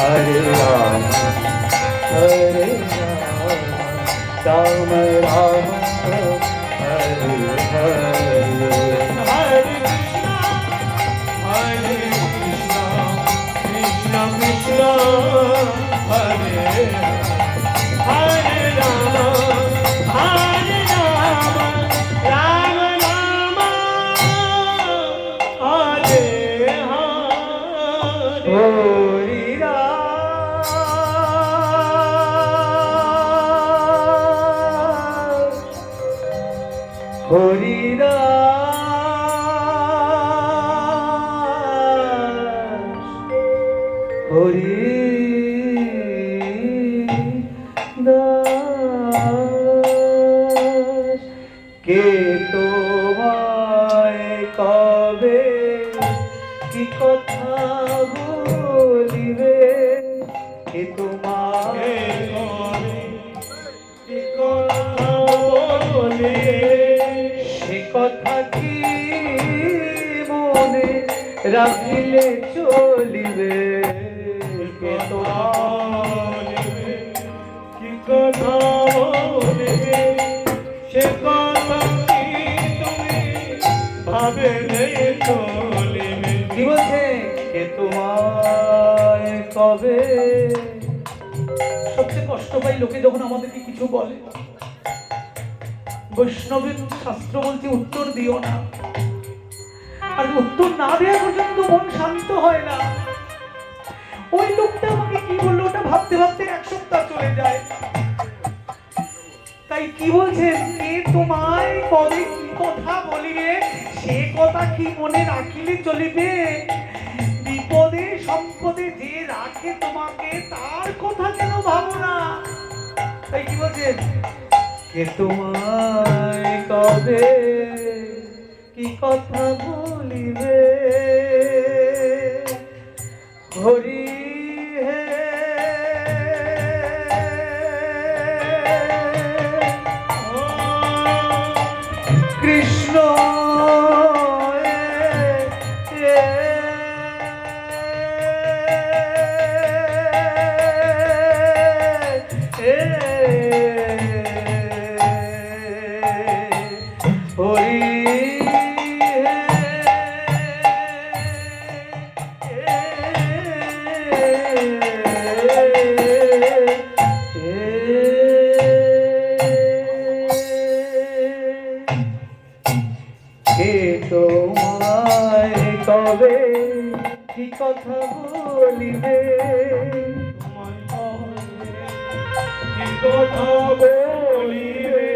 हरे राम राम राम हरे हरे हरे कृष्णा कृष्ण कृष्ण हरे हरे राम राम राम हरे हरे हरि হরিদাস কে তোমায় কবে কি কথা বলিবে কে তোমায় কি কথা বলে সে কথা কি মনে রাখিলে চলিবে কে তোমায় কি কথা বলিবে সে কথা কি তুমি ভাবিলে চলিবে কি বলছে কে তোমায় কবে সবচেয়ে কষ্ট পাই লোকে যখন আমাদেরকে কিছু বলে বৈষ্ণবের শাস্ত্র বলছে উত্তর দিও না আর উত্তর না দেওয়া পর্যন্ত মন শান্ত হয় না ওই লোকটা আমাকে কি বললো ওটা ভাবতে ভাবতে এক সপ্তাহ চলে যায় তাই কি বলছেন কে তোমায় কবে কি কথা বলিবে সে কথা কি মনে রাখিলে চলিবে বিপদে সম্পদে যে রাখে তোমাকে তার কথা কেন ভাবো না তাই কি বলছেন কে তোমায় কবে কি কথা বলিবে হরি হে কৃষ্ণ তোমায় কবে কি কথা বলিবে কি কথা বলিবে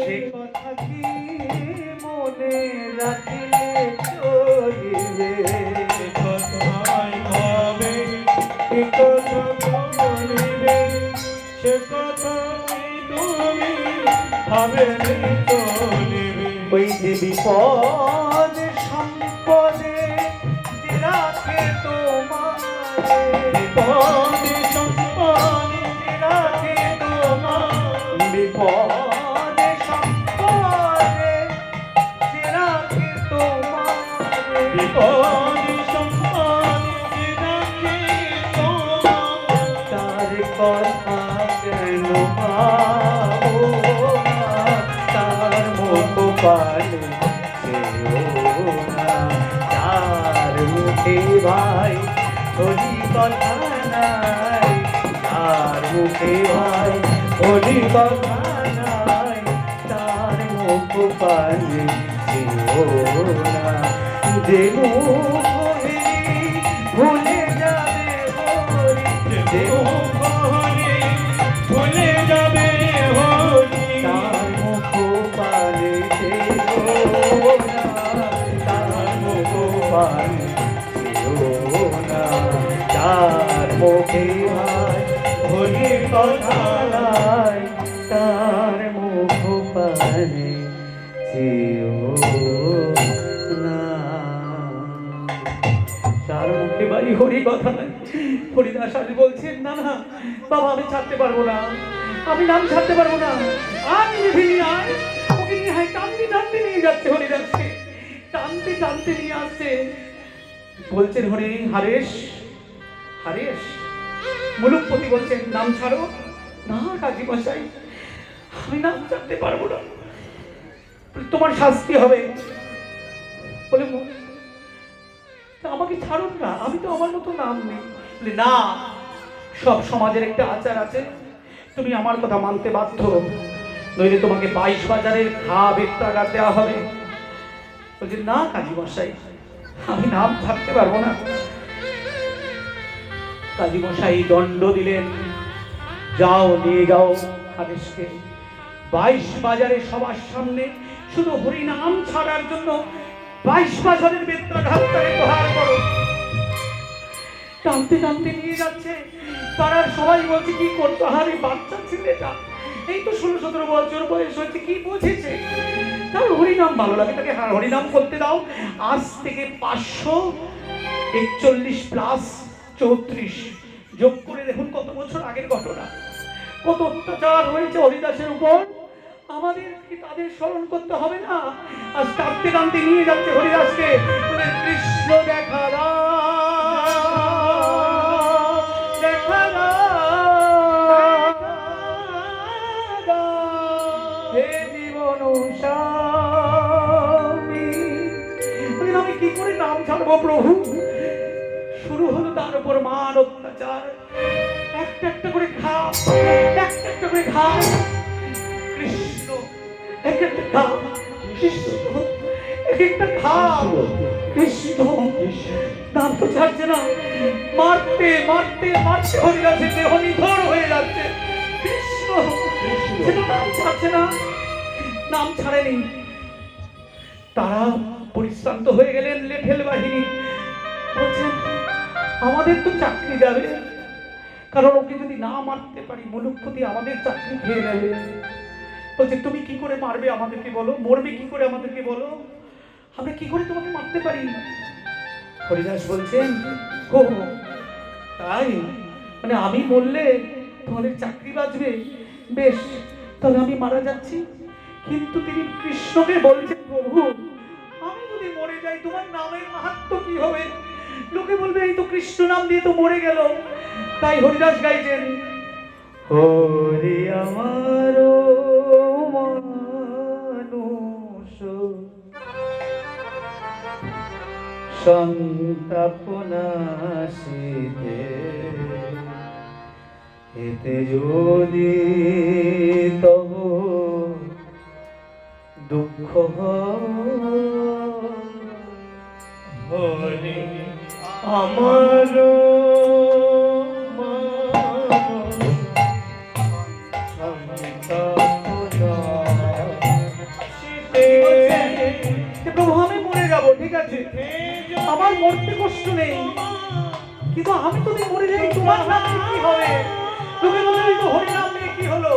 সে কথা কি মনে রাখিলে চলিবে সে কথাই হবে কি কথা বলিবে সে কথা কি তুমি ভাবিলে চলিবে ওই যে বিপদ সম্পদে যে রাখে তোমারে বিপদ সম্পদে যে রাখে তোমার বিপদ সম্পদে যে রাখে তোমারে বিপদ সম্পদে যে রাখে তোমার তার কথা কেন ভাবো না তার মুখ পালে সেও না তার মুখে ভাই হরি কথা নাই তার মুখে ভাই হরি কথা নাই তার মুখ পালে সেও না যে মুখ ভুলে যাবে হরি যে মুখ ভুলে যাবে হরি তার মুখ পালে সেও না তার মুখ পালে সেও না তার মুখে ভাই হরি কথা নাই তার মুখ পালে সেও না তার মুখে ভাই হরি কথা নাই হরিদাস আজ বলছেন না না বাবা আমি ছাড়তে পারবো না আমি নাম ছাড়তে পারবো না আমি নিয়ে আয় ওকে নিয়ে হয় টানতে টানতে নিয়ে যাচ্ছে হরিদাসকে টানতে টানতে নিয়ে আসছে বলছেন হরি হারেশ হারেশ মুলুকপতি বলছেন নাম ছাড়ো। না কাজী মশাই, আমি নাম ছাড়তে পারবো না, তোমার শাস্তি হবে। বলে আমাকে ছাড়ুন না, আমি তো আমার মতো নাম নেই। বলে না, সব সমাজের একটা আচার আছে, তুমি আমার কথা মানতে বাধ্য, নইলে তোমাকে 22 বাজারের ঘা বেত্রাঘাত দেওয়া হবে। বলছে না কাজী মশাই, আমি নাম ছাড়তে পারবো না। কাজী মশাই দণ্ড দিলেন, যাও নিয়ে যাও আদেশকে 22 বাজারে সবার সামনে শুধু হরিনাম ছাড়ার জন্য 22 বাজারের বেত্রাঘাত তাকে প্রহার করো। টানতে টানতে নিয়ে যাচ্ছে, পাড়ার সবাই বলছে কি করতো, আরে বাচ্চা ছেলেটা এই তো 16-17 বছর বয়স হয়েছে, কি বুঝেছে, তার হরিনাম ভালো লাগে, তাকে হরিনাম করতে দাও। আজ থেকে 541 প্লাস 34 যোগ করে দেখুন কত বছর আগের ঘটনা, কত অত্যাচার হয়েছে হরিদাসের উপর। আমাদের কি তাদের স্মরণ করতে হবে না? আজ টানতে টানতে নিয়ে যাচ্ছে হরিদাসকে, বলে কৃষ্ণ দেখা দাও, দেখা দাও, হে জীবন স্বামী। আমি কি করে নাম ছাড়বো প্রভু? শুরু হলো তার উপর মান অত্যাচার, একটা একটা করে খা, একটা একটা করে খা, কৃষ্ণ এক একটা খা, কৃষ্ণ এক একটা খা, কৃষ্ণ। নাম তো ছাড়ছে না, মারতে মারতে মারতে হরিদাসের দেহ নিথর হয়ে যাচ্ছে। কৃষ্ণ সেটা নাম ছাড়ছে না, নাম ছাড়েনি। তারা পরিশ্রান্ত হয়ে গেলেন, লেঠেল বাহিনী বলছেন আমাদের তো চাকরি যাবে, কারণ ওকে যদি না মারতে পারি মুলুকপতি আমাদের চাকরি খেয়ে নেবে। বলছে তুমি কি করে মারবে আমাদেরকে বলো, মরবে কি করে আমাদেরকে বলো, আমরা কি করে তোমাকে মারতে পারি? হরিদাস বলছেন ও তাই, মানে আমি মরলে তোমাদের চাকরি বাঁচবে, বেশ তাহলে আমি মারা যাচ্ছি। কিন্তু তিনি কৃষ্ণকে বলছেন প্রভু আমি যদি মরে যাই তোমার নামের মাহাত্ম্য কি হবে? লোকে বলবে এই তো কৃষ্ণ নাম দিয়ে তো মরে গেল। তাই হরিদাস গাইছেন হরি আমার মানুষ সন্তাপনাশীতে, এতে যদি তব দুঃখ হরি আমার প্রভু আমি মরে যাবো, ঠিক আছে আমার মরতে কষ্ট নেই, কিন্তু আমি যদি মরে যাই তোমার নাম কি হবে? তুমি বললে তো হরি নাম নিয়ে কি হলো?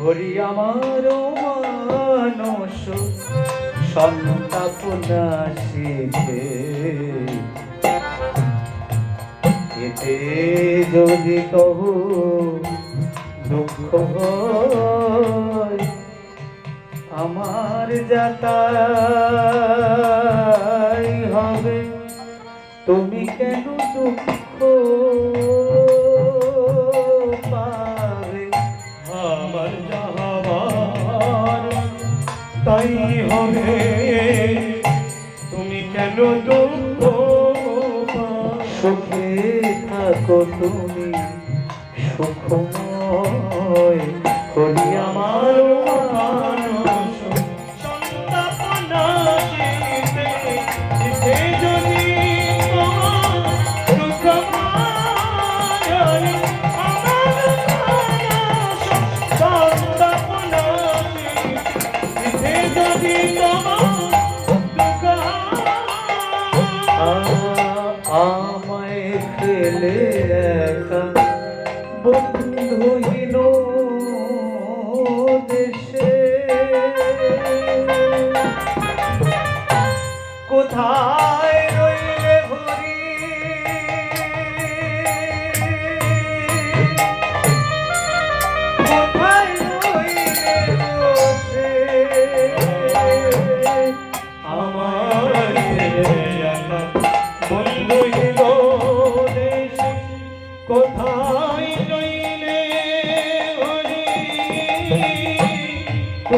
হরি আমার মানস সন্তাপনাশীতে, এতে যদি কহু দুঃখ হয়, আমার যাতাই হবে, তুমি কেন দুঃখ পাবে? আমার যাহাবার তাই হবে, তুমি কেন দুঃখ পাবে? সুখে থাকো তুমি সুখময়, হরি আমার মানুষ সন্তাপনাশীতে, এতে যদি তোমার দুঃখ হয়, আমার মানুষ সন্তাপনাশীতে, এতে যদি তোমার দুঃখ হয়, আমায় ফেলে একা বন্ধুহীন দেশে, কোথায় রইলে হরি কোথায় রইলে বসে, আমার বন্ধুহীন দেশ কোথায়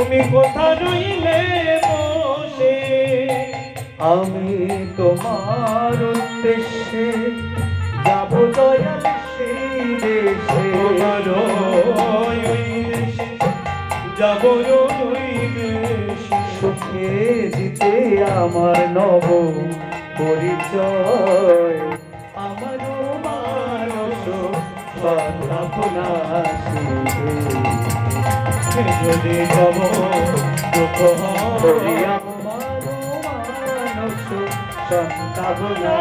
তুমি কোথা রইলে বসে আমি তোমার উদ্দেশ্যে যাব দয়াল সেই দেশে তোমার ওই দেশে যাব ওই দেশে সুখে দিতে আমার নব পরিচয় আমারও মানুষ সন্তাপনা যদি যাব দুঃখ হরি আমারও মানুষ সন্তাপনা